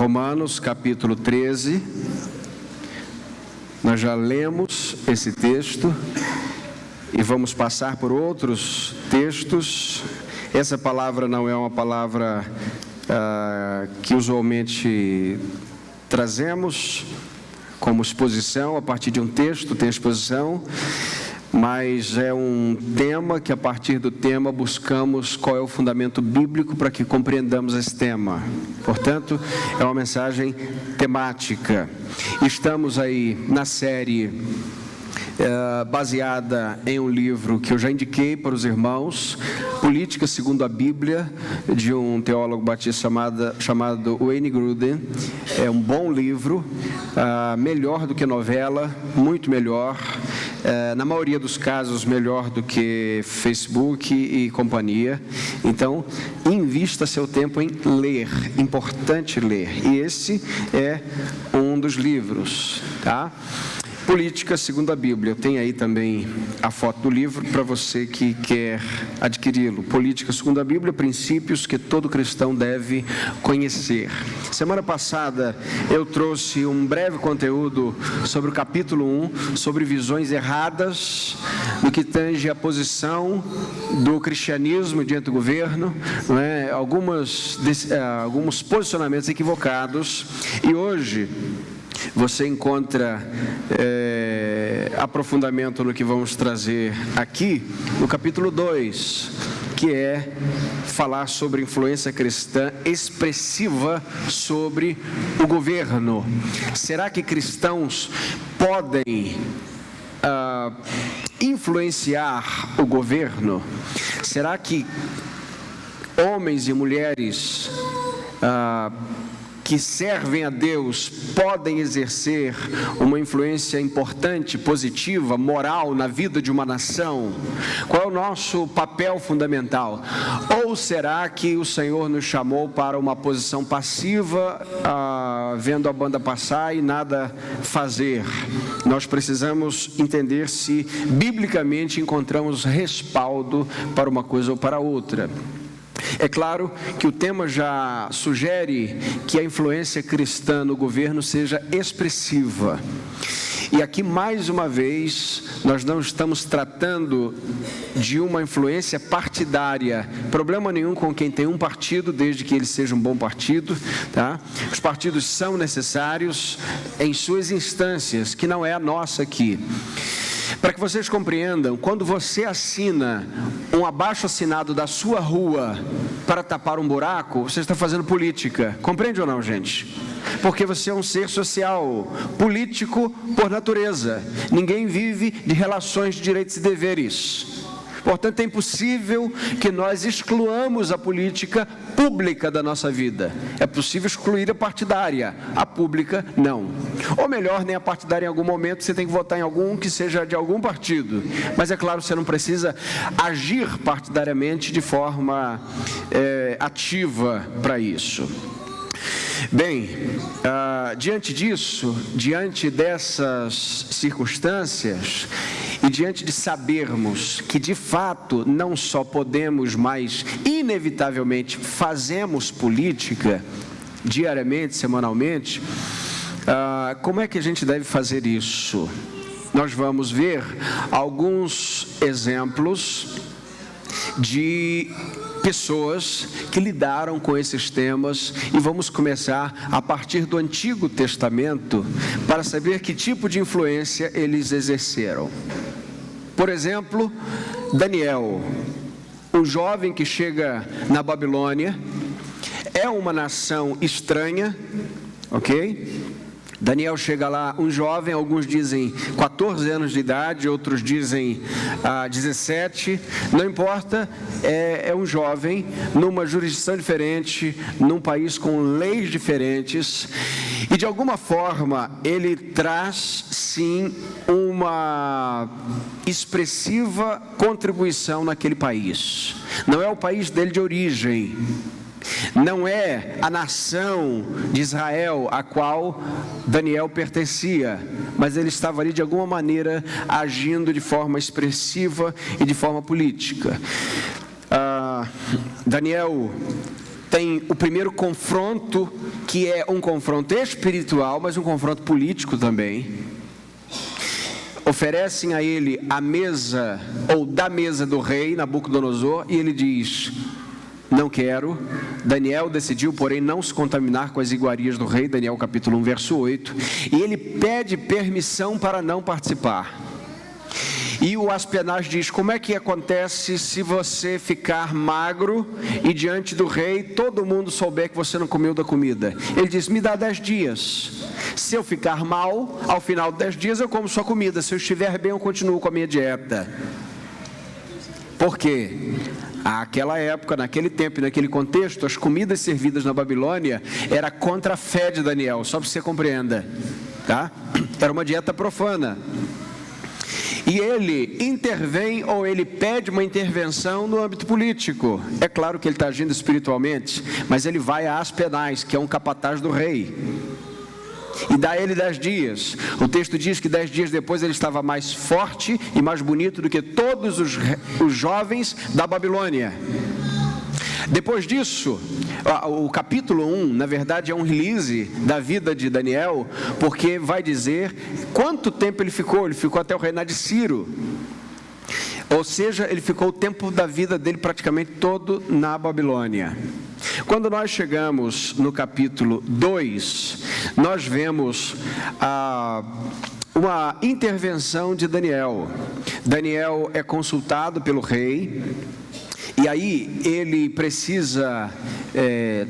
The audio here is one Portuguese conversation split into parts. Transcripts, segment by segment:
Romanos capítulo 13, nós já lemos esse texto e vamos passar por outros textos. Essa palavra não é uma palavra que usualmente trazemos como exposição, a partir de um texto tem exposição, mas é um tema que, a partir do tema, buscamos qual é o fundamento bíblico para que compreendamos esse tema. Portanto, é uma mensagem temática. Estamos aí na série baseada em um livro que eu já indiquei para os irmãos, Política segundo a Bíblia, de um teólogo batista chamado Wayne Grudem. É um bom livro, melhor do que novela, muito melhor. Na maioria dos casos, melhor do que Facebook e companhia. Então, invista seu tempo em ler, importante ler. E esse é um dos livros, tá? Política segundo a Bíblia. Tem aí também a foto do livro para você que quer adquiri-lo. Política segundo a Bíblia, princípios que todo cristão deve conhecer. Semana passada eu trouxe um breve conteúdo sobre o capítulo 1, sobre visões erradas no que tange a posição do cristianismo diante do governo, não é? Alguns posicionamentos equivocados. E hoje você encontra aprofundamento no que vamos trazer aqui, no capítulo 2, que é falar sobre influência cristã expressiva sobre o governo. Será que cristãos podem influenciar o governo? Será que homens e mulheres que servem a Deus podem exercer uma influência importante, positiva, moral na vida de uma nação? Qual é o nosso papel fundamental? Ou será que o Senhor nos chamou para uma posição passiva, vendo a banda passar e nada fazer? Nós precisamos entender se biblicamente encontramos respaldo para uma coisa ou para outra. É claro que o tema já sugere que a influência cristã no governo seja expressiva. E aqui, mais uma vez, nós não estamos tratando de uma influência partidária. Problema nenhum com quem tem um partido, desde que ele seja um bom partido, tá? Os partidos são necessários em suas instâncias, que não é a nossa aqui. Para que vocês compreendam, quando você assina um abaixo-assinado da sua rua para tapar um buraco, você está fazendo política. Compreende ou não, gente? Porque você é um ser social, político por natureza. Ninguém vive de relações de direitos e deveres. Portanto, é impossível que nós excluamos a política pública da nossa vida. É possível excluir a partidária, a pública não. Ou melhor, nem a partidária em algum momento, você tem que votar em algum que seja de algum partido. Mas é claro, você não precisa agir partidariamente de forma ativa para isso. Bem, diante disso, diante dessas circunstâncias e diante de sabermos que de fato não só podemos, mas inevitavelmente fazemos política diariamente, semanalmente, como é que a gente deve fazer isso? Nós vamos ver alguns exemplos de pessoas que lidaram com esses temas e vamos começar a partir do Antigo Testamento para saber que tipo de influência eles exerceram. Por exemplo, Daniel, um jovem que chega na Babilônia, é uma nação estranha, ok? Daniel chega lá, um jovem, alguns dizem 14 anos de idade, outros dizem 17, não importa, é um jovem numa jurisdição diferente, num país com leis diferentes, e de alguma forma ele traz sim uma expressiva contribuição naquele país. Não é o país dele de origem, não é a nação de Israel a qual Daniel pertencia, mas ele estava ali de alguma maneira agindo de forma expressiva e de forma política. Daniel tem o primeiro confronto, que é um confronto espiritual, mas um confronto político também. Oferecem a ele a mesa, ou da mesa do rei Nabucodonosor, e ele diz: não quero. Daniel decidiu, porém, não se contaminar com as iguarias do rei, Daniel capítulo 1, verso 8, e ele pede permissão para não participar. E o Aspenaz diz: como é que acontece se você ficar magro e diante do rei todo mundo souber que você não comeu da comida? Ele diz: me dá 10 dias. Se eu ficar mal, ao final de 10 dias eu como sua comida. Se eu estiver bem, eu continuo com a minha dieta. Por quê? Naquela época, naquele tempo e naquele contexto, as comidas servidas na Babilônia era contra a fé de Daniel, só para você compreenda, tá? Era uma dieta profana. E ele intervém, ou ele pede uma intervenção no âmbito político. É claro que ele está agindo espiritualmente, mas ele vai a Aspenaz, que é um capataz do rei, e dá a ele 10 dias. O texto diz que 10 dias depois ele estava mais forte e mais bonito do que todos os jovens da Babilônia. Depois disso, o capítulo 1, na verdade, é um release da vida de Daniel, porque vai dizer quanto tempo ele ficou. Ele ficou até o reinado de Ciro. Ou seja, ele ficou o tempo da vida dele praticamente todo na Babilônia. Quando nós chegamos no capítulo 2, nós vemos uma intervenção de Daniel. Daniel é consultado pelo rei, e aí ele precisa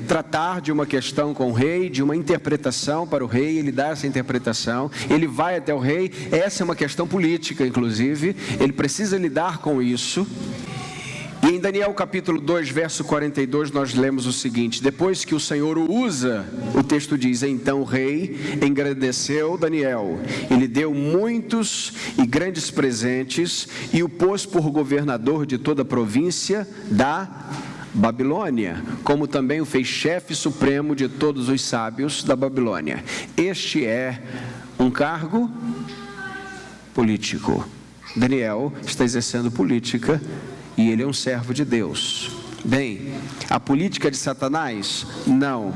tratar de uma questão com o rei, de uma interpretação para o rei. Ele dá essa interpretação, ele vai até o rei. Essa é uma questão política, inclusive, ele precisa lidar com isso. E em Daniel capítulo 2, verso 42, nós lemos o seguinte: depois que o Senhor o usa, o texto diz: então o rei engrandeceu Daniel, ele deu muitos e grandes presentes, e o pôs por governador de toda a província da Babilônia, como também o fez chefe supremo de todos os sábios da Babilônia. Este é um cargo político. Daniel está exercendo política, e ele é um servo de Deus. Bem, a política de Satanás? Não.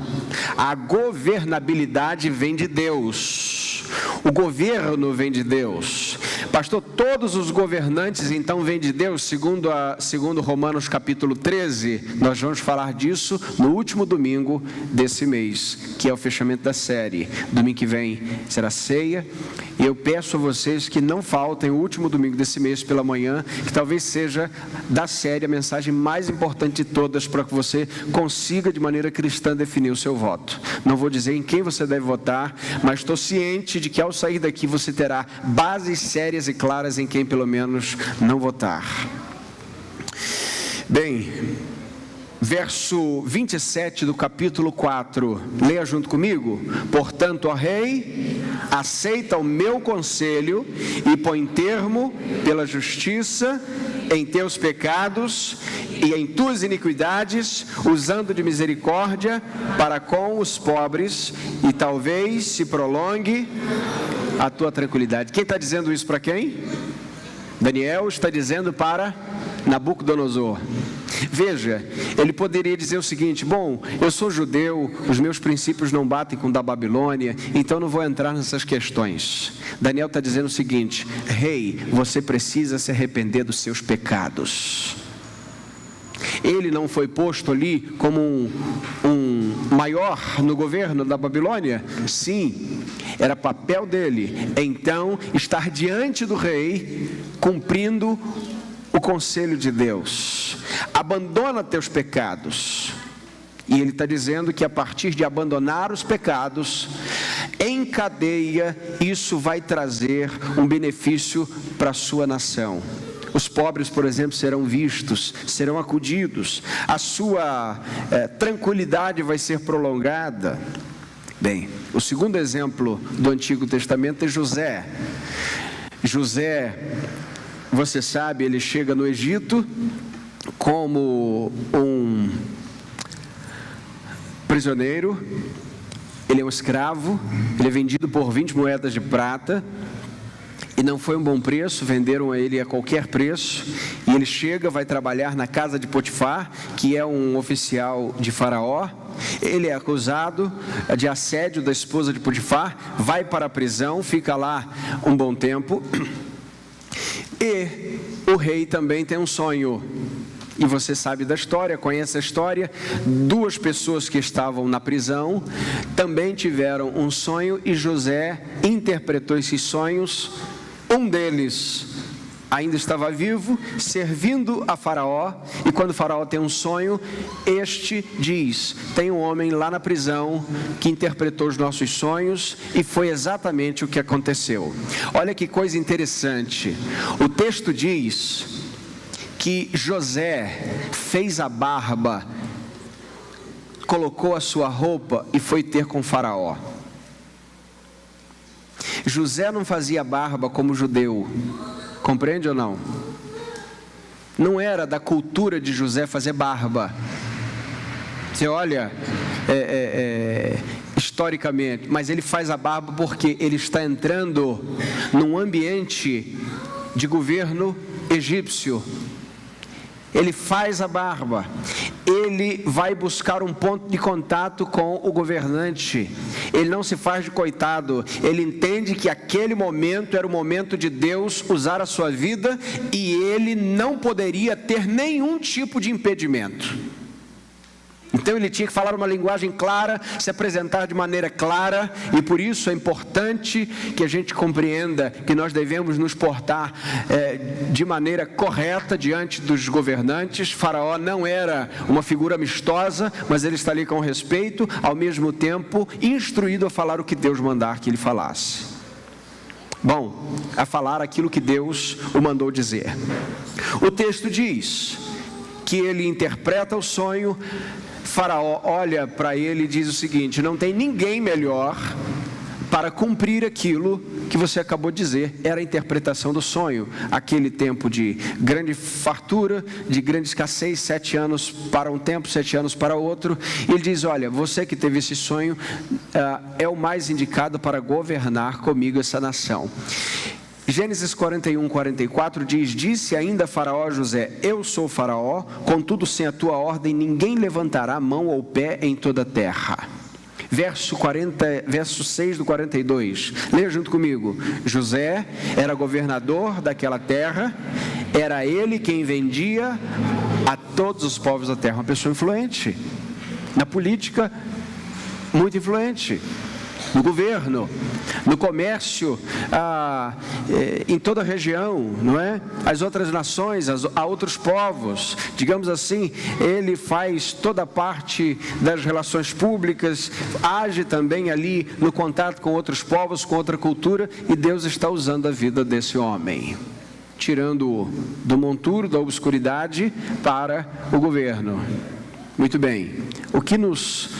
A governabilidade vem de Deus. O governo vem de Deus. Pastor, todos os governantes então vêm de Deus? Segundo Romanos capítulo 13, nós vamos falar disso no último domingo desse mês, que é o fechamento da série. Domingo que vem será ceia, e eu peço a vocês que não faltem o último domingo desse mês pela manhã, que talvez seja da série a mensagem mais importante de todas, para que você consiga de maneira cristã definir o seu voto. Não vou dizer em quem você deve votar, mas estou ciente de que ao sair daqui você terá bases sérias e claras em quem pelo menos não votar. Bem, verso 27 do capítulo 4, leia junto comigo. Portanto, ó rei, aceita o meu conselho e põe termo pela justiça em teus pecados e em tuas iniquidades, usando de misericórdia para com os pobres, e talvez se prolongue a tua tranquilidade. Quem está dizendo isso para quem? Daniel está dizendo para Nabucodonosor. Veja, ele poderia dizer o seguinte: bom, eu sou judeu, os meus princípios não batem com o da Babilônia, então não vou entrar nessas questões. Daniel está dizendo o seguinte: rei, você precisa se arrepender dos seus pecados. Ele não foi posto ali como um maior no governo da Babilônia? Sim, era papel dele, então, estar diante do rei, cumprindo o conselho de Deus. Abandona teus pecados. E ele está dizendo que a partir de abandonar os pecados, em cadeia, isso vai trazer um benefício para a sua nação. Os pobres, por exemplo, serão vistos, serão acudidos, a sua tranquilidade vai ser prolongada. Bem, o segundo exemplo do Antigo Testamento é José. José, você sabe, ele chega no Egito como um prisioneiro, ele é um escravo, ele é vendido por 20 moedas de prata, e não foi um bom preço, venderam a ele a qualquer preço, e ele chega, vai trabalhar na casa de Potifar, que é um oficial de Faraó. Ele é acusado de assédio da esposa de Potifar, vai para a prisão, fica lá um bom tempo, e o rei também tem um sonho. E você sabe da história, conhece a história. 2 pessoas que estavam na prisão também tiveram um sonho, e José interpretou esses sonhos. Um deles ainda estava vivo, servindo a Faraó, e quando Faraó tem um sonho, este diz: tem um homem lá na prisão que interpretou os nossos sonhos, e foi exatamente o que aconteceu. Olha que coisa interessante, o texto diz que José fez a barba, colocou a sua roupa e foi ter com Faraó. José não fazia barba como judeu, compreende ou não? Não era da cultura de José fazer barba. Você olha historicamente, mas ele faz a barba porque ele está entrando num ambiente de governo egípcio. Ele faz a barba, ele vai buscar um ponto de contato com o governante, ele não se faz de coitado, ele entende que aquele momento era o momento de Deus usar a sua vida, e ele não poderia ter nenhum tipo de impedimento. Então ele tinha que falar uma linguagem clara, se apresentar de maneira clara, e por isso é importante que a gente compreenda que nós devemos nos portar de maneira correta diante dos governantes. Faraó não era uma figura amistosa, mas ele está ali com respeito, ao mesmo tempo instruído a falar o que Deus mandar que ele falasse. Bom, a falar aquilo que Deus o mandou dizer. O texto diz que ele interpreta o sonho. Faraó olha para ele e diz o seguinte: não tem ninguém melhor para cumprir aquilo que você acabou de dizer. Era a interpretação do sonho, aquele tempo de grande fartura, de grande escassez, 7 anos para um tempo, 7 anos para outro. Ele diz: olha, você que teve esse sonho é o mais indicado para governar comigo essa nação. Gênesis 41, 44 diz: disse ainda Faraó a José: eu sou Faraó, contudo sem a tua ordem ninguém levantará a mão ou pé em toda a terra. Verso 6 do 42, leia junto comigo. José era governador daquela terra, era ele quem vendia a todos os povos da terra. Uma pessoa influente na política, muito influente no governo, no comércio, em toda a região, não é? As outras nações, a outros povos, digamos assim, ele faz toda a parte das relações públicas, age também ali no contato com outros povos, com outra cultura, e Deus está usando a vida desse homem, tirando-o do monturo, da obscuridade, para o governo. Muito bem, o que nos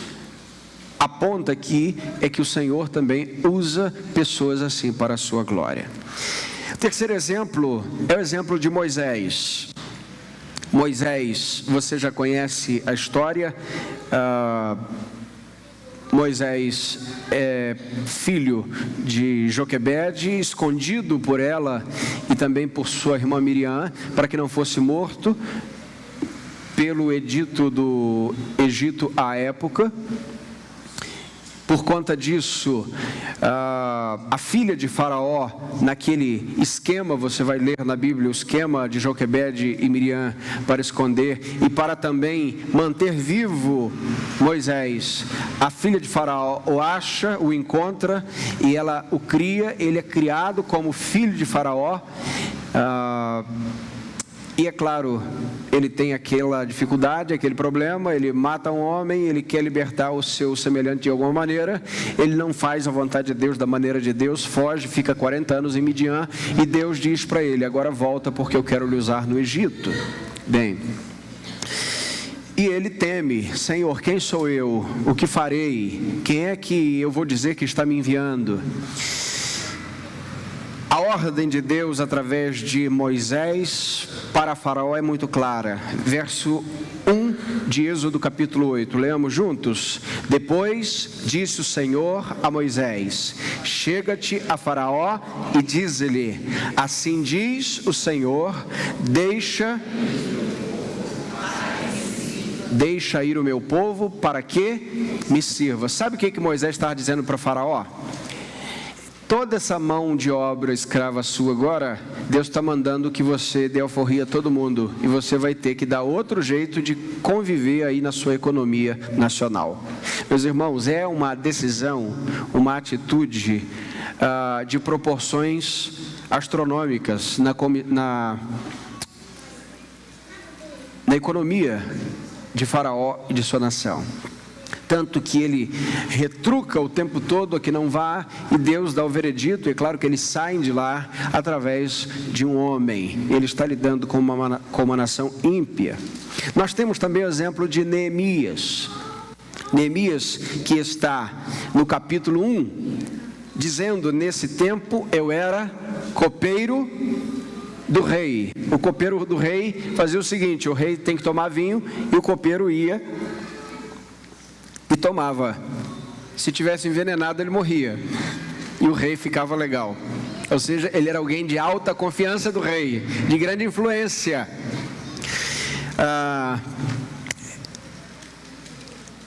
aponta aqui é que o Senhor também usa pessoas assim para a sua glória. O terceiro exemplo é o exemplo de Moisés. Moisés, você já conhece a história. Moisés é filho de Joquebede, escondido por ela e também por sua irmã Miriam, para que não fosse morto pelo edito do Egito à época. Por conta disso, a filha de Faraó, naquele esquema, você vai ler na Bíblia o esquema de Joquebede e Miriam para esconder e para também manter vivo Moisés. A filha de Faraó o acha, o encontra e ela o cria. Ele é criado como filho de Faraó. E é claro, ele tem aquela dificuldade, aquele problema, ele mata um homem, ele quer libertar o seu semelhante de alguma maneira, ele não faz a vontade de Deus da maneira de Deus, foge, fica 40 anos em Midian, e Deus diz para ele: agora volta porque eu quero lhe usar no Egito. Bem, e ele teme: Senhor, quem sou eu? O que farei? Quem é que eu vou dizer que está me enviando? A ordem de Deus através de Moisés para Faraó é muito clara. Verso 1 de Êxodo capítulo 8. Leamos juntos. Depois disse o Senhor a Moisés: chega-te a Faraó e diz-lhe: assim diz o Senhor, deixa ir o meu povo para que me sirva. Sabe o que Moisés estava dizendo para Faraó? Toda essa mão de obra escrava sua agora, Deus está mandando que você dê alforria a todo mundo. E você vai ter que dar outro jeito de conviver aí na sua economia nacional. Meus irmãos, é uma decisão, uma atitude de proporções astronômicas na economia de Faraó e de sua nação. Tanto que ele retruca o tempo todo a que não vá, e Deus dá o veredito, e é claro que eles saem de lá através de um homem. Ele está lidando com uma nação ímpia. Nós temos também o exemplo de Neemias. Neemias, que está no capítulo 1, dizendo: nesse tempo eu era copeiro do rei. O copeiro do rei fazia o seguinte: o rei tem que tomar vinho, e o copeiro ia e tomava. Se tivesse envenenado, ele morria, e o rei ficava legal. Ou seja, ele era alguém de alta confiança do rei, de grande influência.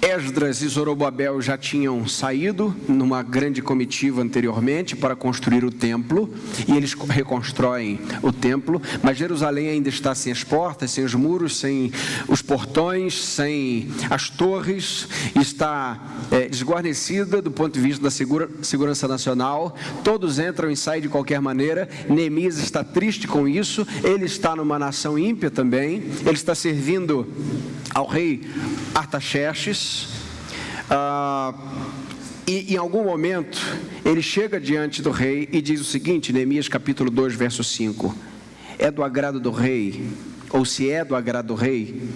Esdras e Zorobabel já tinham saído numa grande comitiva anteriormente para construir o templo, e eles reconstroem o templo, mas Jerusalém ainda está sem as portas, sem os muros, sem os portões, sem as torres, está desguarnecida do ponto de vista da segurança nacional. Todos entram e saem de qualquer maneira. Neemias está triste com isso. Ele está numa nação ímpia também. Ele está servindo ao rei Artaxerxes. E em algum momento ele chega diante do rei e diz o seguinte, Neemias capítulo 2, verso 5: é do agrado do rei, ou se é do agrado do rei,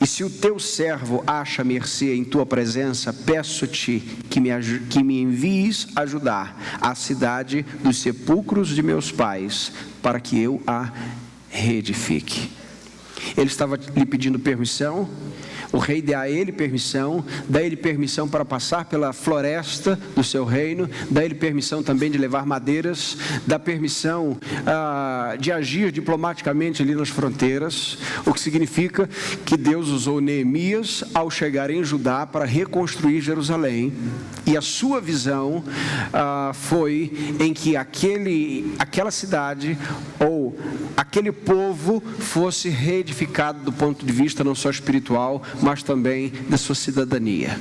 e se o teu servo acha mercê em tua presença, peço-te que me envies ajudar a cidade dos sepulcros de meus pais, para que eu a reedifique. Ele estava lhe pedindo permissão. O rei dá a ele permissão, dá a ele permissão para passar pela floresta do seu reino, dá a ele permissão também de levar madeiras, dá permissão de agir diplomaticamente ali nas fronteiras, o que significa que Deus usou Neemias ao chegar em Judá para reconstruir Jerusalém, e a sua visão foi em que aquela cidade ou aquele povo fosse reedificado do ponto de vista não só espiritual, mas também da sua cidadania.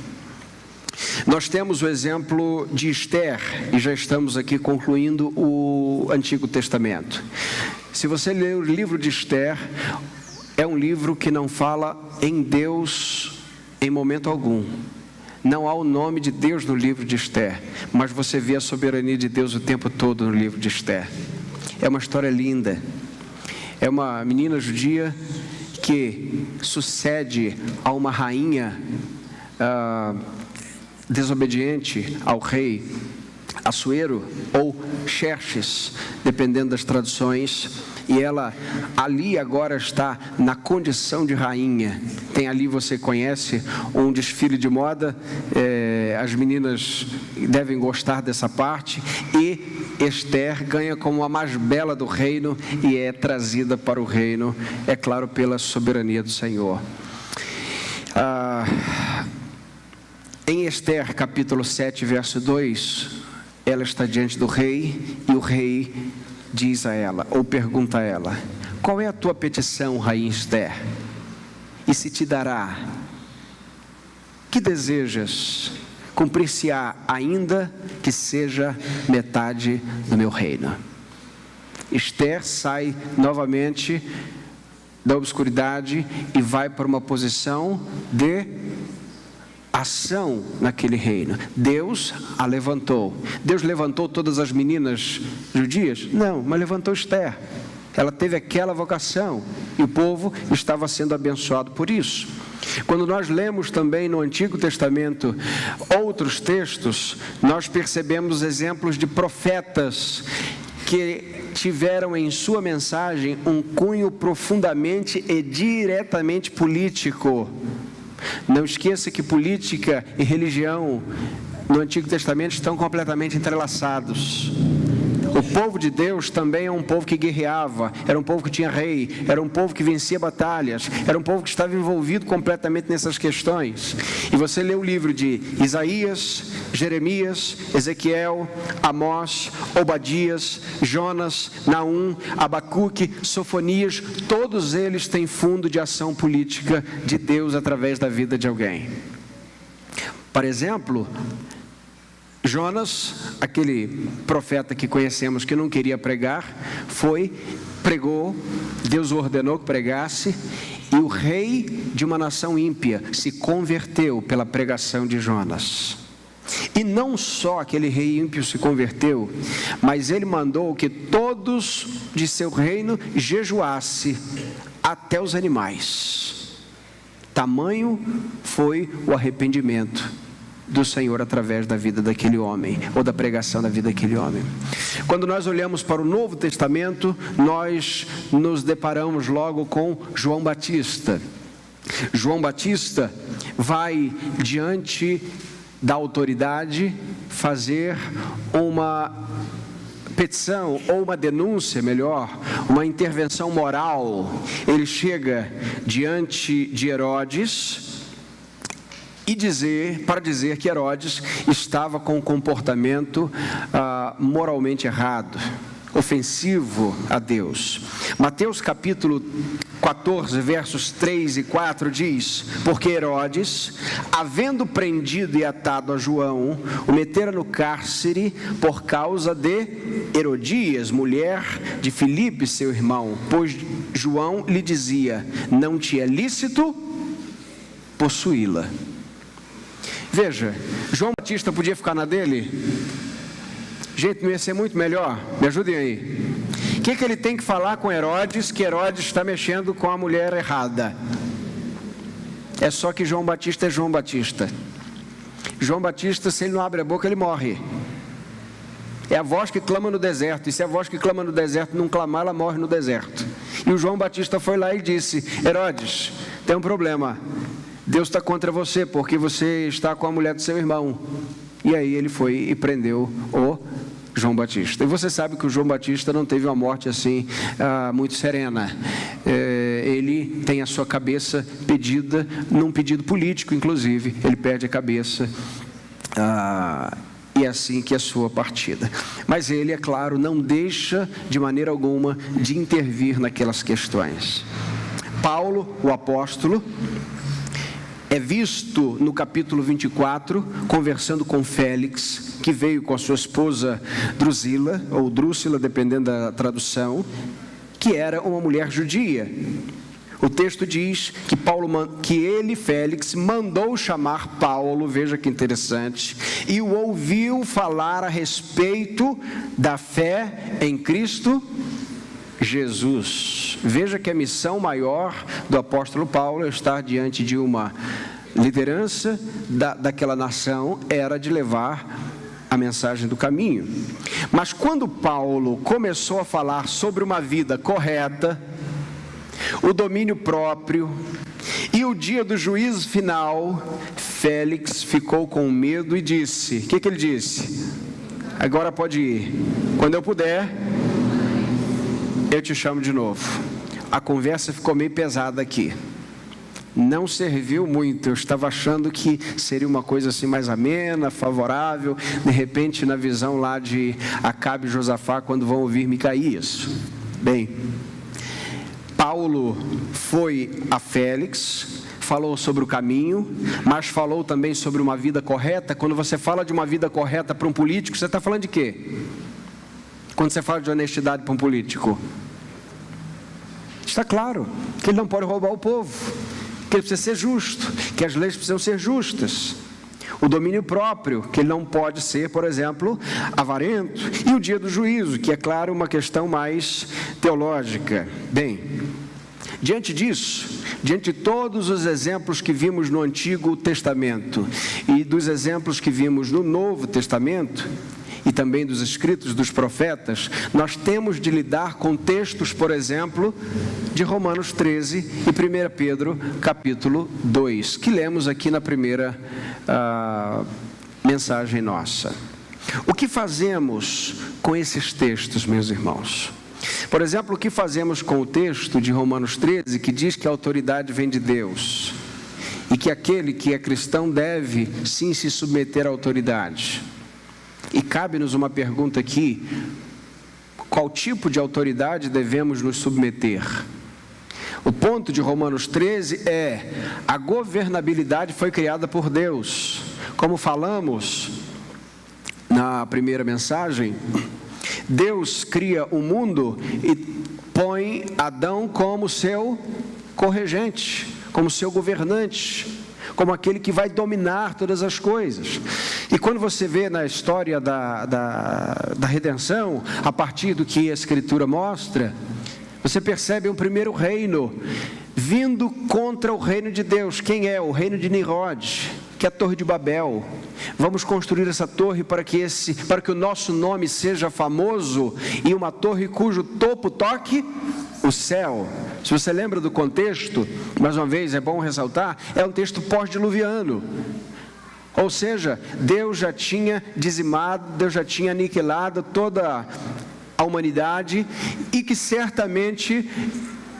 Nós temos o exemplo de Esther, e já estamos aqui concluindo o Antigo Testamento. Se você ler o livro de Esther, é um livro que não fala em Deus em momento algum. Não há o nome de Deus no livro de Esther, mas você vê a soberania de Deus o tempo todo no livro de Esther. É uma história linda. É uma menina judia que sucede a uma rainha desobediente ao rei Assuero ou Xerxes, dependendo das traduções, e ela ali agora está na condição de rainha. Tem ali, você conhece, um desfile de moda, as meninas devem gostar dessa parte, e Esther ganha como a mais bela do reino e é trazida para o reino, é claro, pela soberania do Senhor. Em Esther capítulo 7, verso 2, ela está diante do rei, e o rei diz a ela, ou pergunta a ela: qual é a tua petição, rainha Esther? E se te dará, que desejas? Cumprir-se-á ainda que seja metade do meu reino. Esther sai novamente da obscuridade e vai para uma posição de ação naquele reino. Deus a levantou. Deus levantou todas as meninas judias? Não, mas levantou Esther. Ela teve aquela vocação e o povo estava sendo abençoado por isso. Quando nós lemos também no Antigo Testamento outros textos, nós percebemos exemplos de profetas porque tiveram em sua mensagem um cunho profundamente e diretamente político. Não esqueça que política e religião no Antigo Testamento estão completamente entrelaçados. O povo de Deus também é um povo que guerreava, era um povo que tinha rei, era um povo que vencia batalhas, era um povo que estava envolvido completamente nessas questões. E você lê o livro de Isaías, Jeremias, Ezequiel, Amós, Obadias, Jonas, Naum, Abacuque, Sofonias, todos eles têm fundo de ação política de Deus através da vida de alguém. Por exemplo, Jonas, aquele profeta que conhecemos que não queria pregar, pregou, Deus o ordenou que pregasse, e o rei de uma nação ímpia se converteu pela pregação de Jonas. E não só aquele rei ímpio se converteu, mas ele mandou que todos de seu reino jejuassem, até os animais. Tamanho foi o arrependimento do Senhor através da vida daquele homem, ou da pregação da vida daquele homem. Quando nós olhamos para o Novo Testamento, nós nos deparamos logo com João Batista. João Batista vai diante da autoridade fazer uma petição, ou uma denúncia, melhor, uma intervenção moral. Ele chega diante de Herodes para dizer que Herodes estava com um comportamento moralmente errado, ofensivo a Deus. Mateus capítulo 14, versos 3 e 4 diz: porque Herodes, havendo prendido e atado a João, o metera no cárcere por causa de Herodias, mulher de Filipe, seu irmão, pois João lhe dizia: não te é lícito possuí-la. Veja, João Batista podia ficar na dele? Gente, não ia ser muito melhor? Me ajudem aí. O que ele tem que falar com Herodes, que Herodes está mexendo com a mulher errada? É só que João Batista é João Batista. João Batista, se ele não abre a boca, ele morre. É a voz que clama no deserto, e se a voz que clama no deserto não clamar, ela morre no deserto. E o João Batista foi lá e disse: Herodes, tem um problema. Deus está contra você, porque você está com a mulher do seu irmão. E aí ele foi e prendeu o João Batista. E você sabe que o João Batista não teve uma morte assim muito serena. Ele tem a sua cabeça pedida, num pedido político, inclusive. Ele perde a cabeça e é assim que é a sua partida. Mas ele, é claro, não deixa de maneira alguma de intervir naquelas questões. Paulo, o apóstolo, é visto no capítulo 24, conversando com Félix, que veio com a sua esposa Drusila, ou Drúcila, dependendo da tradução, que era uma mulher judia. O texto diz que ele, Félix, mandou chamar Paulo, veja que interessante, e o ouviu falar a respeito da fé em Cristo Jesus. Veja que a missão maior do apóstolo Paulo é estar diante de uma liderança daquela nação, era de levar a mensagem do caminho. Mas quando Paulo começou a falar sobre uma vida correta, o domínio próprio e o dia do juízo final, Félix ficou com medo e disse: o que ele disse? Agora pode ir, quando eu puder eu te chamo de novo. A conversa ficou meio pesada aqui. Não serviu muito. Eu estava achando que seria uma coisa assim mais amena, favorável. De repente, na visão lá de Acabe e Josafá, quando vão ouvir Micaías. Bem, Paulo foi a Félix, falou sobre o caminho, mas falou também sobre uma vida correta. Quando você fala de uma vida correta para um político, você está falando de quê? Quando você fala de honestidade para um político, está claro que ele não pode roubar o povo, que ele precisa ser justo, que as leis precisam ser justas. O domínio próprio, que ele não pode ser, por exemplo, avarento. E o dia do juízo, que é claro uma questão mais teológica. Bem, diante disso, diante de todos os exemplos que vimos no Antigo Testamento e dos exemplos que vimos no Novo Testamento, e também dos escritos dos profetas, nós temos de lidar com textos, por exemplo, de Romanos 13 e 1 Pedro capítulo 2, que lemos aqui na primeira mensagem nossa. O que fazemos com esses textos, meus irmãos? Por exemplo, o que fazemos com o texto de Romanos 13, que diz que a autoridade vem de Deus e que aquele que é cristão deve sim se submeter à autoridade? E cabe-nos uma pergunta aqui: qual tipo de autoridade devemos nos submeter? O ponto de Romanos 13 é: a governabilidade foi criada por Deus. Como falamos na primeira mensagem, Deus cria o mundo e põe Adão como seu corregente, como seu governante, como aquele que vai dominar todas as coisas. E quando você vê na história da redenção, a partir do que a Escritura mostra, você percebe um primeiro reino vindo contra o reino de Deus. Quem é? O reino de Nimrod, que é a Torre de Babel. Vamos construir essa torre para que o nosso nome seja famoso, e uma torre cujo topo toque o céu. Se você lembra do contexto, mais uma vez é bom ressaltar, é um texto pós-diluviano. Ou seja, Deus já tinha dizimado, Deus já tinha aniquilado toda a humanidade, e que certamente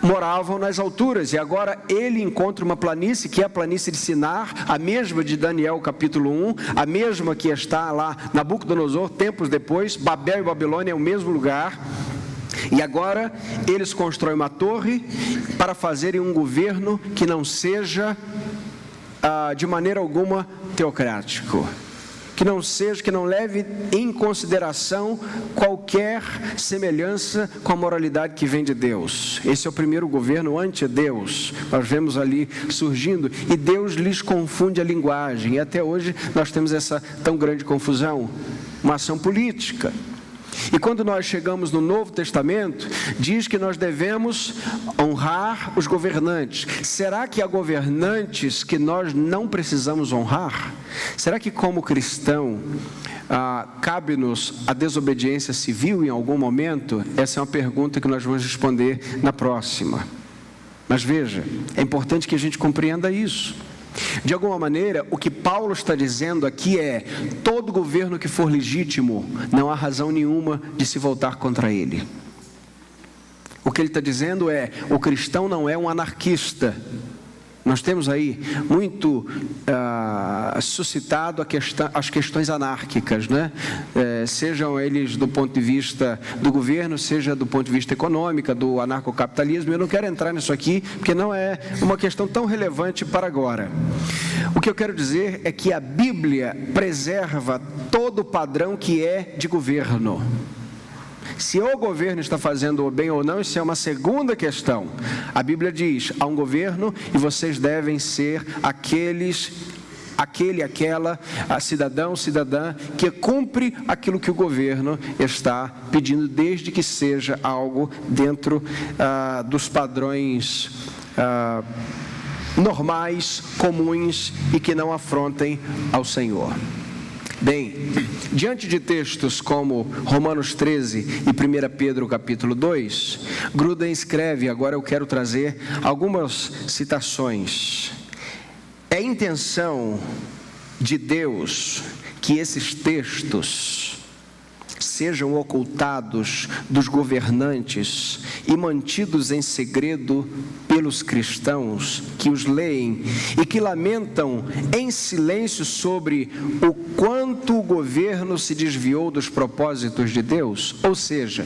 moravam nas alturas, e agora ele encontra uma planície, que é a planície de Sinar, a mesma de Daniel capítulo 1, a mesma que está lá Nabucodonosor, tempos depois. Babel e Babilônia é o mesmo lugar, e agora eles constroem uma torre para fazerem um governo que não seja de maneira alguma teocrático, que não leve em consideração qualquer semelhança com a moralidade que vem de Deus. Esse é o primeiro governo anti-Deus. Nós vemos ali surgindo, e Deus lhes confunde a linguagem, e até hoje nós temos essa tão grande confusão, uma ação política. E quando nós chegamos no Novo Testamento, diz que nós devemos honrar os governantes. Será que há governantes que nós não precisamos honrar? Será que, como cristão, cabe-nos a desobediência civil em algum momento? Essa é uma pergunta que nós vamos responder na próxima. Mas veja, é importante que a gente compreenda isso. De alguma maneira, o que Paulo está dizendo aqui é: todo governo que for legítimo, não há razão nenhuma de se voltar contra ele. O que ele está dizendo é: o cristão não é um anarquista. Nós temos aí muito suscitado as questões anárquicas, né? Sejam eles do ponto de vista do governo, seja do ponto de vista econômico, do anarcocapitalismo. Eu não quero entrar nisso aqui, porque não é uma questão tão relevante para agora. O que eu quero dizer é que a Bíblia preserva todo o padrão que é de governo. Se o governo está fazendo o bem ou não, isso é uma segunda questão. A Bíblia diz: há um governo e vocês devem ser aquela cidadão, cidadã que cumpre aquilo que o governo está pedindo, desde que seja algo dentro dos padrões normais, comuns, e que não afrontem ao Senhor. Bem, diante de textos como Romanos 13 e 1 Pedro capítulo 2, Gruden escreve, agora eu quero trazer algumas citações. É intenção de Deus que esses textos sejam ocultados dos governantes e mantidos em segredo pelos cristãos que os leem e que lamentam em silêncio sobre o quanto o governo se desviou dos propósitos de Deus? Ou seja,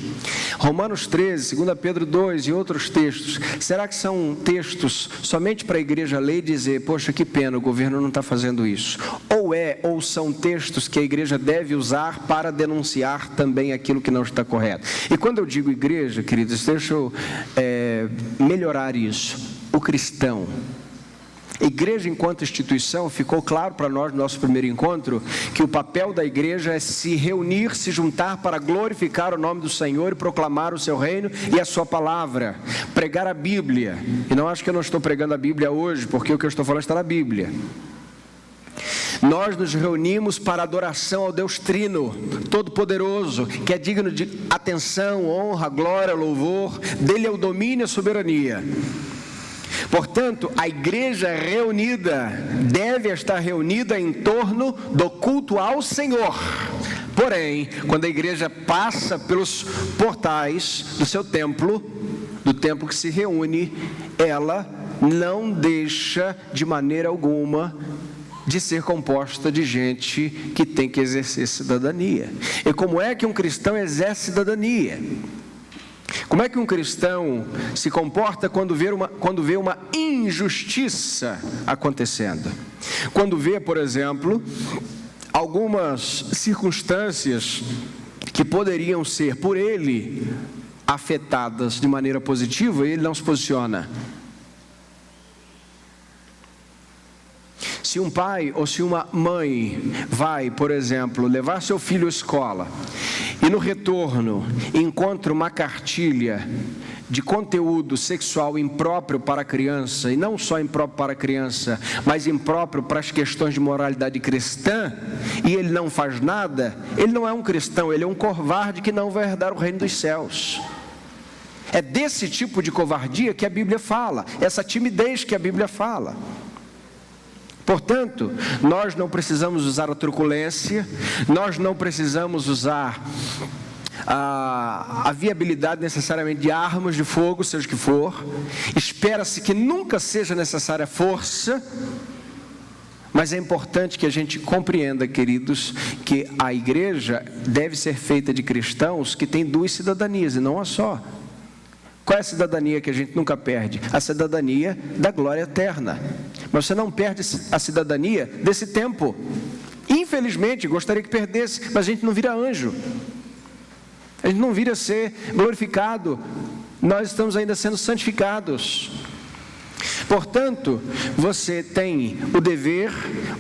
Romanos 13, 2 Pedro 2 e outros textos, será que são textos somente para a igreja ler e dizer: poxa, que pena, o governo não está fazendo isso? Ou são textos que a igreja deve usar para denunciar também aquilo que não está correto? E quando eu digo igreja, queridos, deixa eu melhorar isso. O cristão. Igreja enquanto instituição, ficou claro para nós no nosso primeiro encontro que o papel da igreja é se reunir, se juntar para glorificar o nome do Senhor e proclamar o seu reino e a sua palavra, pregar a Bíblia. E não acho que eu não estou pregando a Bíblia hoje, porque o que eu estou falando está na Bíblia. Nós nos reunimos para adoração ao Deus Trino, Todo-Poderoso, que é digno de atenção, honra, glória, louvor. Dele é o domínio e a soberania. Portanto, a igreja reunida deve estar reunida em torno do culto ao Senhor. Porém, quando a igreja passa pelos portais do seu templo, do templo que se reúne, ela não deixa de maneira alguma de ser composta de gente que tem que exercer cidadania. E como é que um cristão exerce cidadania? Como é que um cristão se comporta quando vê uma injustiça acontecendo? Quando vê, por exemplo, algumas circunstâncias que poderiam ser por ele afetadas de maneira positiva, e ele não se posiciona. Se um pai ou se uma mãe vai, por exemplo, levar seu filho à escola e no retorno encontra uma cartilha de conteúdo sexual impróprio para a criança, e não só impróprio para a criança, mas impróprio para as questões de moralidade cristã, e ele não faz nada, ele não é um cristão, ele é um covarde que não vai herdar o reino dos céus. É desse tipo de covardia que a Bíblia fala, essa timidez que a Bíblia fala. Portanto, nós não precisamos usar a truculência, nós não precisamos usar a viabilidade necessariamente de armas de fogo, seja o que for. Espera-se que nunca seja necessária força, mas é importante que a gente compreenda, queridos, que a igreja deve ser feita de cristãos que têm duas cidadanias e não uma só. Qual é a cidadania que a gente nunca perde? A cidadania da glória eterna. Mas você não perde a cidadania desse tempo. Infelizmente, gostaria que perdesse, mas a gente não vira anjo. A gente não vira ser glorificado. Nós estamos ainda sendo santificados. Portanto, você tem o dever,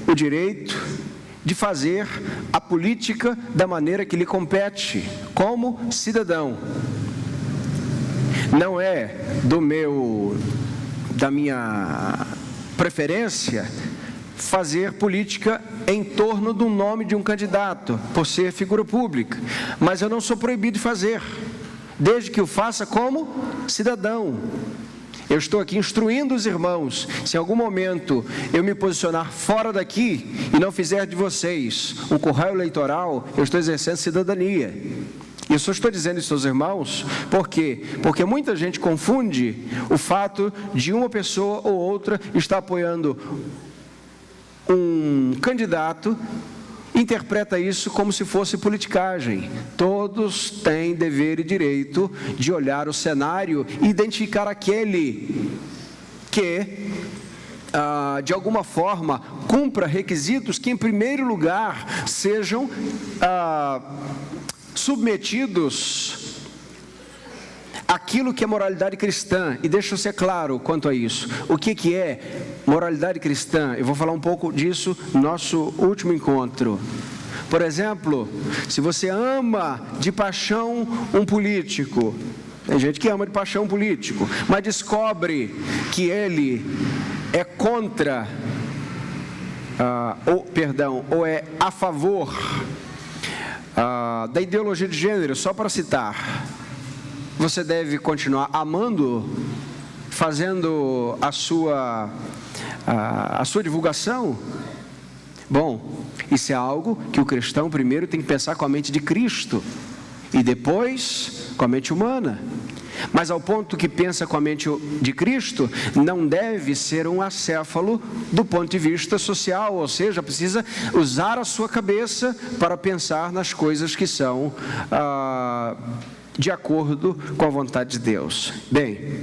o direito de fazer a política da maneira que lhe compete, como cidadão. Não é da minha preferência fazer política em torno do nome de um candidato, por ser figura pública, mas eu não sou proibido de fazer, desde que o faça como cidadão. Eu estou aqui instruindo os irmãos. Se em algum momento eu me posicionar fora daqui e não fizer de vocês um curral eleitoral, eu estou exercendo cidadania. Eu só estou dizendo isso aos irmãos, por quê? Porque muita gente confunde o fato de uma pessoa ou outra estar apoiando um candidato, interpreta isso como se fosse politicagem. Todos têm dever e direito de olhar o cenário e identificar aquele que, de alguma forma, cumpra requisitos que, em primeiro lugar, sejam submetidos àquilo que é moralidade cristã. E deixa eu ser claro quanto a isso. O que é moralidade cristã? Eu vou falar um pouco disso no nosso último encontro. Por exemplo, se você ama de paixão um político, tem gente que ama de paixão um político, mas descobre que ele é contra, ou é a favor da ideologia de gênero, só para citar, você deve continuar amando, fazendo a sua divulgação? Bom, isso é algo que o cristão primeiro tem que pensar com a mente de Cristo e depois com a mente humana. Mas ao ponto que pensa com a mente de Cristo, não deve ser um acéfalo do ponto de vista social, ou seja, precisa usar a sua cabeça para pensar nas coisas que são de acordo com a vontade de Deus. Bem,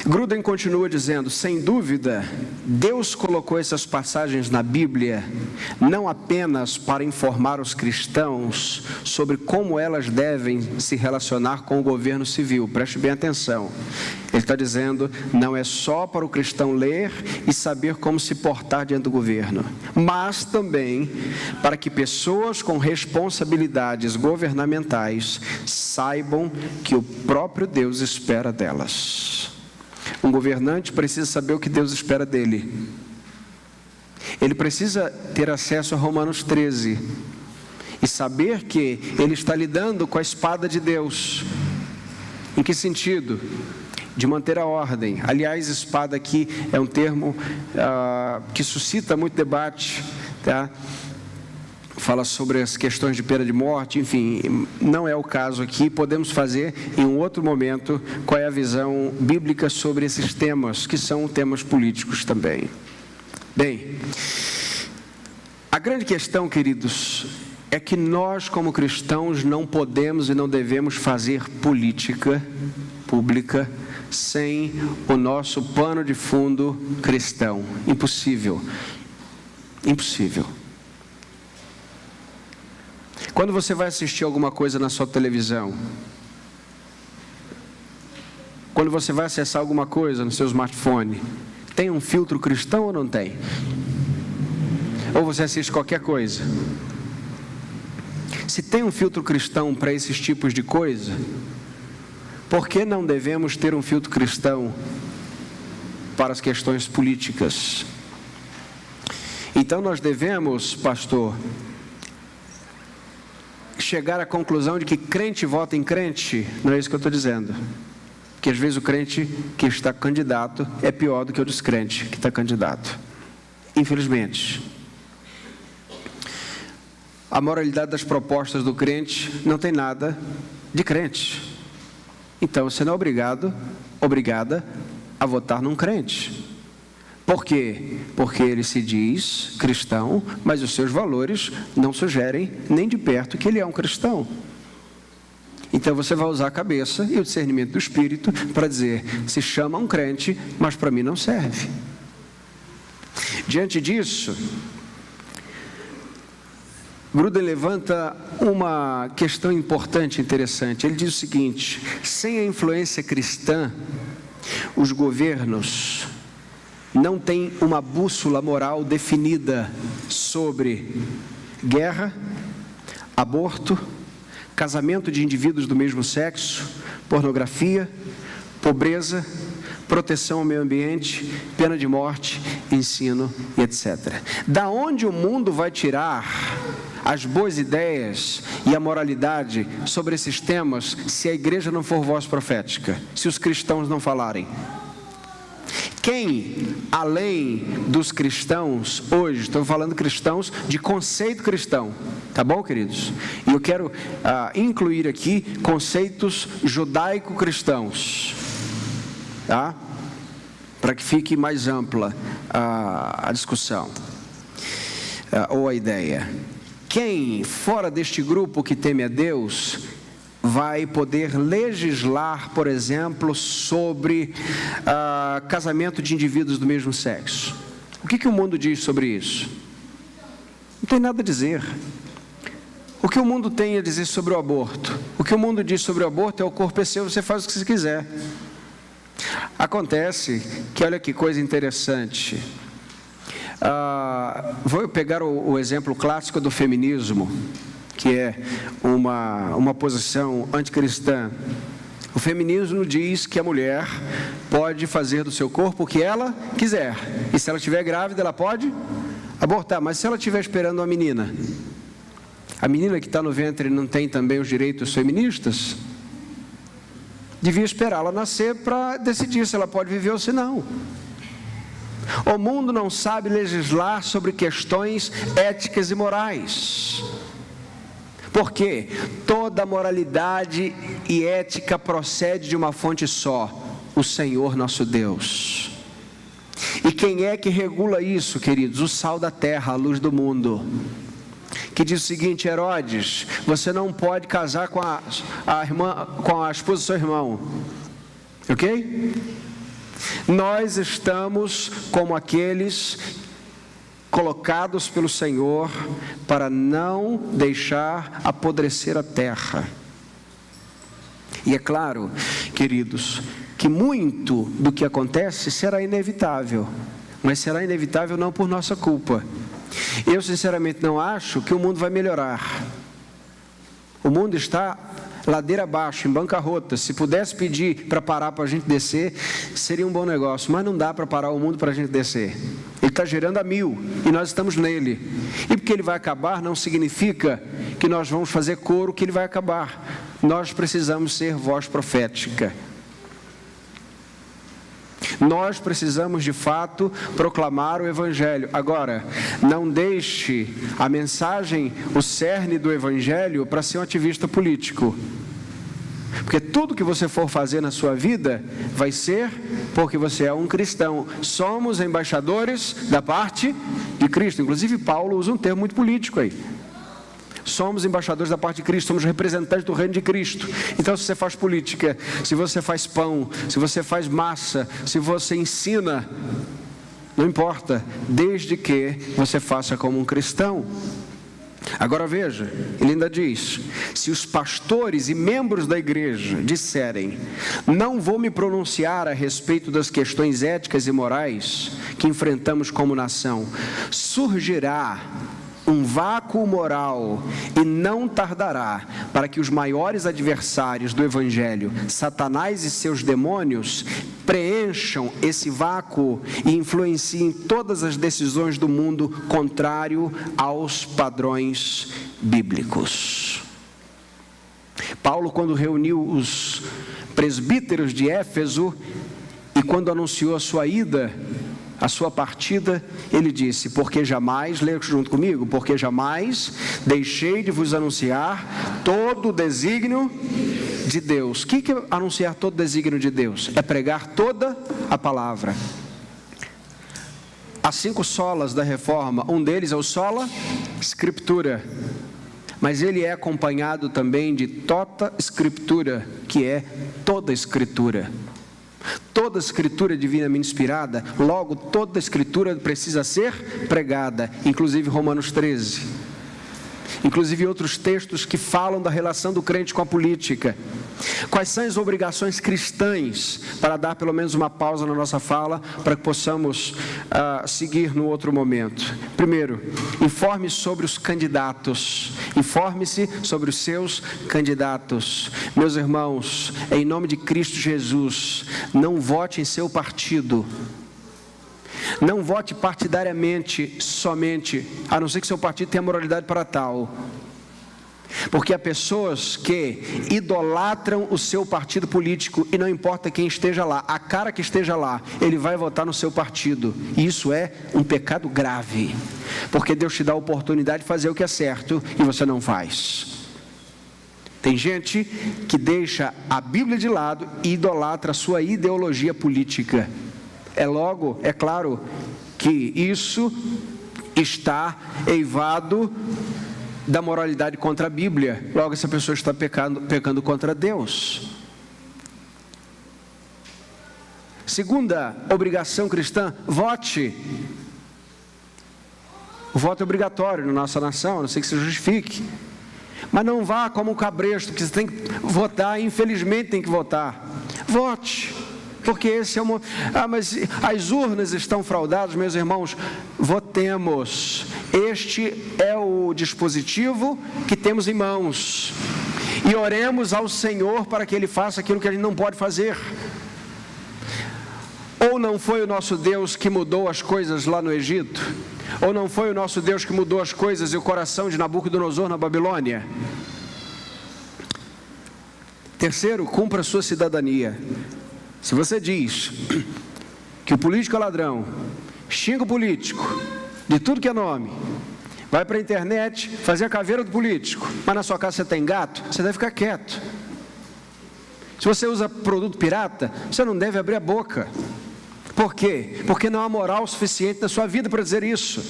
Gruden continua dizendo: sem dúvida, Deus colocou essas passagens na Bíblia não apenas para informar os cristãos sobre como elas devem se relacionar com o governo civil. Preste bem atenção. Ele está dizendo, não é só para o cristão ler e saber como se portar diante do governo, mas também para que pessoas com responsabilidades governamentais saibam que o próprio Deus espera delas. Um governante precisa saber o que Deus espera dele. Ele precisa ter acesso a Romanos 13 e saber que ele está lidando com a espada de Deus. Em que sentido? De manter a ordem. Aliás, espada aqui é um termo que suscita muito debate, tá? Fala sobre as questões de pena de morte, enfim, não é o caso aqui. Podemos fazer em um outro momento qual é a visão bíblica sobre esses temas, que são temas políticos também. Bem, a grande questão, queridos, é que nós, como cristãos, não podemos e não devemos fazer política pública sem o nosso pano de fundo cristão. Impossível. Impossível. Quando você vai assistir alguma coisa na sua televisão, quando você vai acessar alguma coisa no seu smartphone, tem um filtro cristão ou não tem? Ou você assiste qualquer coisa? Se tem um filtro cristão para esses tipos de coisa, por que não devemos ter um filtro cristão para as questões políticas? Então nós devemos, pastor, chegar à conclusão de que crente vota em crente. Não é isso que eu estou dizendo. Que às vezes o crente que está candidato é pior do que o descrente que está candidato. Infelizmente. A moralidade das propostas do crente não tem nada de crente. Então você não é obrigada a votar num crente. Por quê? Porque ele se diz cristão, mas os seus valores não sugerem nem de perto que ele é um cristão. Então você vai usar a cabeça e o discernimento do Espírito para dizer, se chama um crente, mas para mim não serve. Diante disso, Gruden levanta uma questão importante, interessante. Ele diz o seguinte: sem a influência cristã, os governos não têm uma bússola moral definida sobre guerra, aborto, casamento de indivíduos do mesmo sexo, pornografia, pobreza, proteção ao meio ambiente, pena de morte, ensino e etc. Da onde o mundo vai tirar as boas ideias e a moralidade sobre esses temas se a igreja não for voz profética, se os cristãos não falarem? Quem, além dos cristãos, hoje, estou falando cristãos de conceito cristão, tá bom, queridos? E eu quero incluir aqui conceitos judaico-cristãos, tá? Para que fique mais ampla a discussão, ou a ideia. Quem, fora deste grupo que teme a Deus, vai poder legislar, por exemplo, sobre casamento de indivíduos do mesmo sexo? O que o mundo diz sobre isso? Não tem nada a dizer. O que o mundo tem a dizer sobre o aborto? O que o mundo diz sobre o aborto é: o corpo é seu, você faz o que você quiser. Acontece que, olha que coisa interessante, vou pegar o exemplo clássico do feminismo, que é uma posição anticristã. O feminismo diz que a mulher pode fazer do seu corpo o que ela quiser, e se ela estiver grávida, ela pode abortar. Mas se ela estiver esperando uma menina, a menina que está no ventre não tem também os direitos feministas? Devia esperá-la nascer para decidir se ela pode viver ou se não. O mundo não sabe legislar sobre questões éticas e morais. Porque toda moralidade e ética procede de uma fonte só: o Senhor nosso Deus. E quem é que regula isso, queridos? O sal da terra, a luz do mundo, que diz o seguinte: Herodes, você não pode casar com a esposa do seu irmão, ok? Nós estamos como aqueles colocados pelo Senhor para não deixar apodrecer a terra. E é claro, queridos, que muito do que acontece será inevitável, mas será inevitável não por nossa culpa. Eu sinceramente não acho que o mundo vai melhorar. O mundo está ladeira abaixo, em bancarrota. Se pudesse pedir para parar para a gente descer, seria um bom negócio, mas não dá para parar o mundo para a gente descer. Ele está girando a 1000 e nós estamos nele. E porque ele vai acabar não significa que nós vamos fazer coro que ele vai acabar. Nós precisamos ser voz profética. Nós precisamos de fato proclamar o Evangelho. Agora, não deixe a mensagem, o cerne do Evangelho para ser um ativista político. Porque tudo que você for fazer na sua vida vai ser porque você é um cristão. Somos embaixadores da parte de Cristo. Inclusive Paulo usa um termo muito político aí. Somos embaixadores da parte de Cristo, somos representantes do reino de Cristo. Então, se você faz política, se você faz pão, se você faz massa, se você ensina, não importa, desde que você faça como um cristão. Agora veja, ele ainda diz: se os pastores e membros da igreja disserem, não vou me pronunciar a respeito das questões éticas e morais que enfrentamos como nação, surgirá um vácuo moral e não tardará para que os maiores adversários do Evangelho, Satanás e seus demônios, preencham esse vácuo e influenciem todas as decisões do mundo contrário aos padrões bíblicos. Paulo, quando reuniu os presbíteros de Éfeso e quando anunciou a sua ida, a sua partida, ele disse: porque jamais, leia junto comigo, porque jamais deixei de vos anunciar todo o desígnio de Deus. O que é anunciar todo o desígnio de Deus? É pregar toda a palavra. Há 5 solas da reforma, um deles é o sola scriptura, mas ele é acompanhado também de tota scriptura, que é toda a escritura. Toda a escritura é divinamente inspirada, logo toda a escritura precisa ser pregada, inclusive Romanos 13, inclusive outros textos que falam da relação do crente com a política. Quais são as obrigações cristãs, para dar pelo menos uma pausa na nossa fala, para que possamos seguir no outro momento? Primeiro, informe sobre os candidatos, informe-se sobre os seus candidatos. Meus irmãos, em nome de Cristo Jesus, não vote em seu partido. Não vote partidariamente somente, a não ser que seu partido tenha moralidade para tal. Porque há pessoas que idolatram o seu partido político e não importa quem esteja lá, a cara que esteja lá, ele vai votar no seu partido. E isso é um pecado grave, porque Deus te dá a oportunidade de fazer o que é certo e você não faz. Tem gente que deixa a Bíblia de lado e idolatra a sua ideologia política. É claro que isso está eivado da moralidade contra a Bíblia. Logo, essa pessoa está pecando contra Deus. Segunda obrigação cristã: vote. O voto é obrigatório na nossa nação, a não ser que se justifique. Mas não vá como um cabresto, porque você tem que votar, infelizmente tem que votar. Vote. Porque esse é um... mas as urnas estão fraudadas, meus irmãos. Votemos. Este é o dispositivo que temos em mãos. E oremos ao Senhor para que Ele faça aquilo que a gente não pode fazer. Ou não foi o nosso Deus que mudou as coisas lá no Egito? Ou não foi o nosso Deus que mudou as coisas e o coração de Nabucodonosor na Babilônia? Terceiro, cumpra a sua cidadania. Se você diz que o político é ladrão, xinga o político de tudo que é nome, vai para a internet fazer a caveira do político, mas na sua casa você tem gato, você deve ficar quieto. Se você usa produto pirata, você não deve abrir a boca. Por quê? Porque não há moral suficiente na sua vida para dizer isso.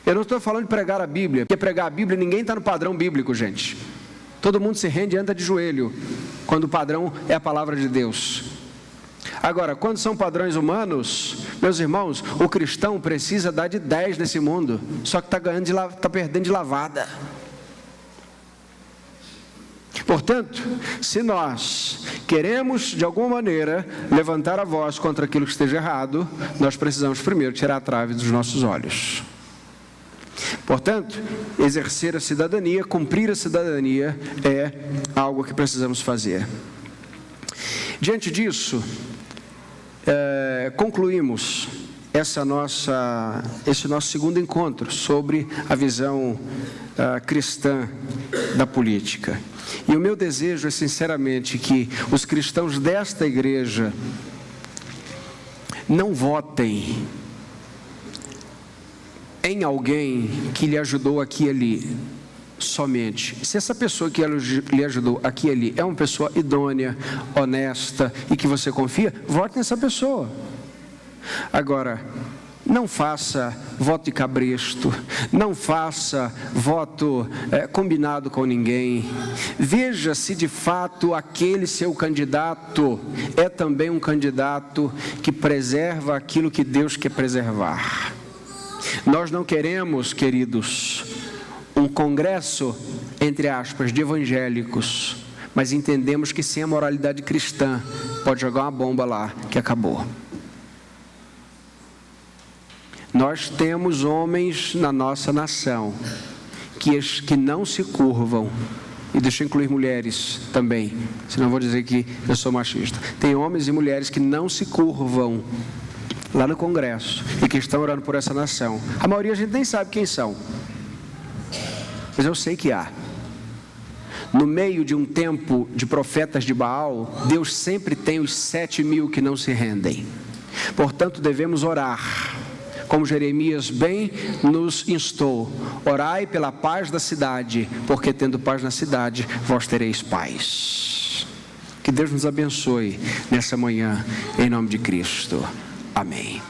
Eu não estou falando de pregar a Bíblia, porque pregar a Bíblia, ninguém está no padrão bíblico, gente. Todo mundo se rende e anda de joelho, quando o padrão é a palavra de Deus. Agora, quando são padrões humanos, meus irmãos, o cristão precisa dar de 10 nesse mundo, só que está perdendo de lavada. Portanto, se nós queremos, de alguma maneira, levantar a voz contra aquilo que esteja errado, nós precisamos primeiro tirar a trave dos nossos olhos. Portanto, exercer a cidadania, cumprir a cidadania é algo que precisamos fazer. Diante disso, concluímos esse nosso segundo encontro sobre a visão cristã da política. E o meu desejo é, sinceramente, que os cristãos desta igreja não votem em alguém que lhe ajudou aqui e ali somente. Se essa pessoa que lhe ajudou aqui e ali é uma pessoa idônea, honesta e que você confia, vote nessa pessoa. Agora, não faça voto de cabresto, não faça voto combinado com ninguém. Veja se de fato aquele seu candidato é também um candidato que preserva aquilo que Deus quer preservar. Nós não queremos, queridos, um congresso, entre aspas, de evangélicos, mas entendemos que sem a moralidade cristã pode jogar uma bomba lá que acabou. Nós temos homens na nossa nação que não se curvam, e deixa eu incluir mulheres também, senão eu vou dizer que eu sou machista. Tem homens e mulheres que não se curvam lá no Congresso e que estão orando por essa nação. A maioria a gente nem sabe quem são, mas eu sei que há. No meio de um tempo de profetas de Baal, Deus sempre tem os 7.000 que não se rendem. Portanto, devemos orar, como Jeremias bem nos instou: orai pela paz da cidade, porque tendo paz na cidade, vós tereis paz. Que Deus nos abençoe nessa manhã, em nome de Cristo. Amém.